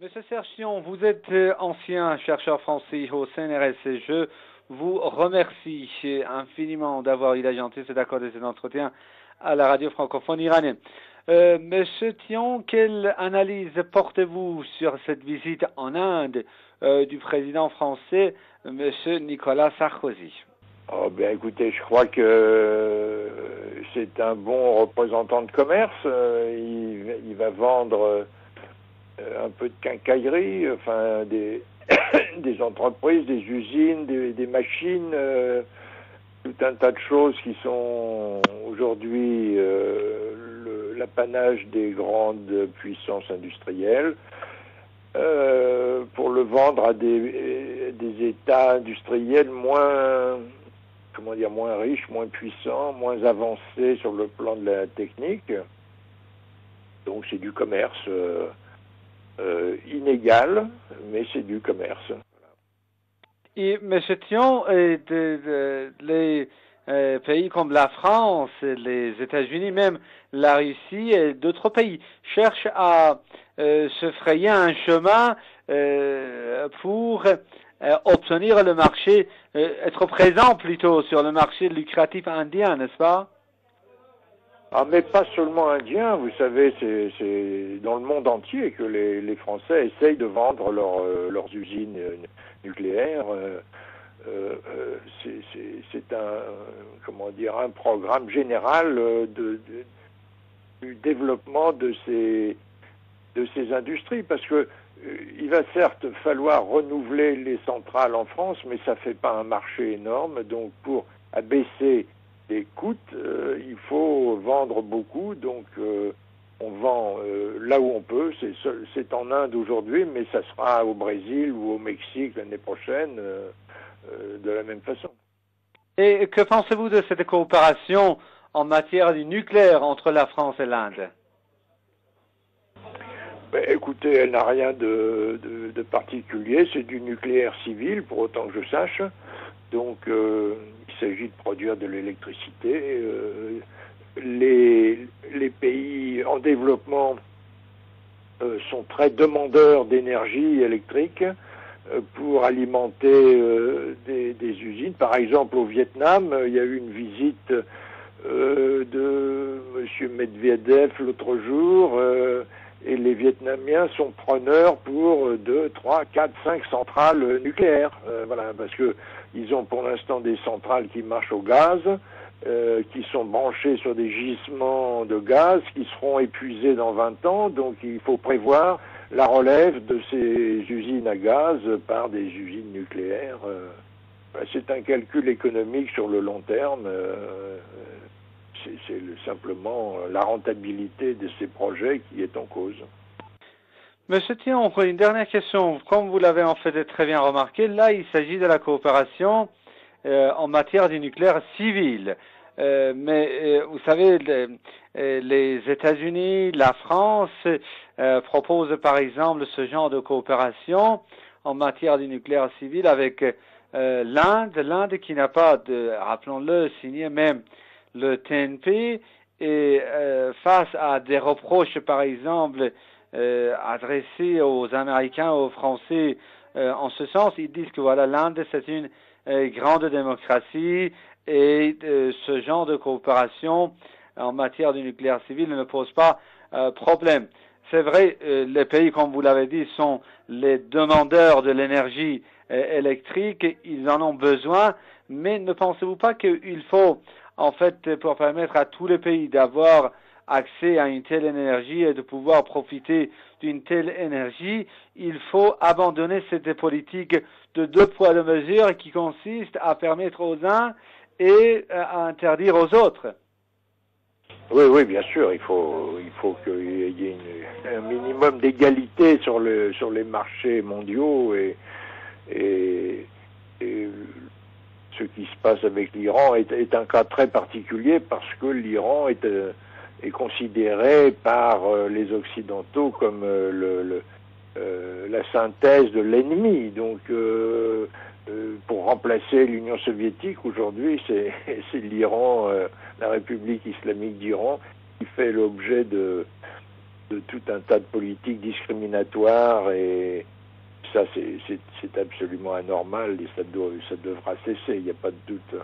Monsieur Serchion, vous êtes ancien chercheur français au CNRS et je vous remercie infiniment d'avoir eu la gentillesse d'accorder cet entretien à la radio francophone iranienne. Monsieur Thion, quelle analyse portez-vous sur cette visite en Inde du président français, Monsieur Nicolas Sarkozy? Oh ben écoutez, je crois que c'est un bon représentant de commerce. Il va vendre un peu de quincaillerie, enfin des des entreprises, des usines, des machines, tout un tas de choses qui sont aujourd'hui l'apanage des grandes puissances industrielles. Pour le vendre à des États industriels moins riches, moins puissants, moins avancés sur le plan de la technique. Donc c'est du commerce inégal, mais c'est du commerce. Et M. Thion, les pays comme la France, les États-Unis, même la Russie et d'autres pays cherchent à se frayer un chemin pour obtenir le marché, être présent plutôt sur le marché lucratif indien, n'est-ce pas? Ah, mais pas seulement indien, vous savez, c'est dans le monde entier que les Français essayent de vendre leurs usines nucléaires. C'est un programme général du développement de ces industries, parce que il va certes falloir renouveler les centrales en France, mais ça fait pas un marché énorme, donc pour abaisser les coûts, il faut vendre beaucoup, donc on vend là où on peut. C'est en Inde aujourd'hui, mais ça sera au Brésil ou au Mexique l'année prochaine de la même façon. Et que pensez-vous de cette coopération en matière du nucléaire entre la France et l'Inde? Ben, écoutez, elle n'a rien de particulier, c'est du nucléaire civil, pour autant que je sache. Donc, il s'agit de produire de l'électricité. Les pays en développement sont très demandeurs d'énergie électrique pour alimenter des usines. Par exemple, au Vietnam, il y a eu une visite de M. Medvedev l'autre jour, et les Vietnamiens sont preneurs pour 2, 3, 4, 5 centrales nucléaires. Voilà, parce que ils ont pour l'instant des centrales qui marchent au gaz, qui sont branchées sur des gisements de gaz qui seront épuisés dans 20 ans. Donc il faut prévoir la relève de ces usines à gaz par des usines nucléaires. C'est un calcul économique sur le long terme. C'est simplement la rentabilité de ces projets qui est en cause. Monsieur Thion, une dernière question. Comme vous l'avez en fait très bien remarqué, là, il s'agit de la coopération en matière du nucléaire civil. Mais vous savez, les États-Unis, la France proposent par exemple ce genre de coopération en matière du nucléaire civil avec l'Inde qui n'a pas, rappelons-le, signé même le TNP, et face à des reproches, par exemple, adressés aux Américains, aux Français, en ce sens, ils disent que voilà, l'Inde, c'est une grande démocratie, et ce genre de coopération en matière de nucléaire civil ne pose pas problème. C'est vrai, les pays, comme vous l'avez dit, sont les demandeurs de l'énergie électrique, ils en ont besoin, mais ne pensez-vous pas qu'il faut, en fait, pour permettre à tous les pays d'avoir accès à une telle énergie et de pouvoir profiter d'une telle énergie, il faut abandonner cette politique de 2 poids 2 mesures qui consiste à permettre aux uns et à interdire aux autres. Oui, bien sûr, il faut qu'il y ait un minimum d'égalité sur les marchés mondiaux, et ce qui se passe avec l'Iran est un cas très particulier, parce que l'Iran est considéré par les Occidentaux comme la synthèse de l'ennemi. Donc, pour remplacer l'Union soviétique, aujourd'hui, c'est l'Iran, la République islamique d'Iran, qui fait l'objet de tout un tas de politiques discriminatoires, et ça c'est absolument anormal, et ça devra cesser, il n'y a pas de doute.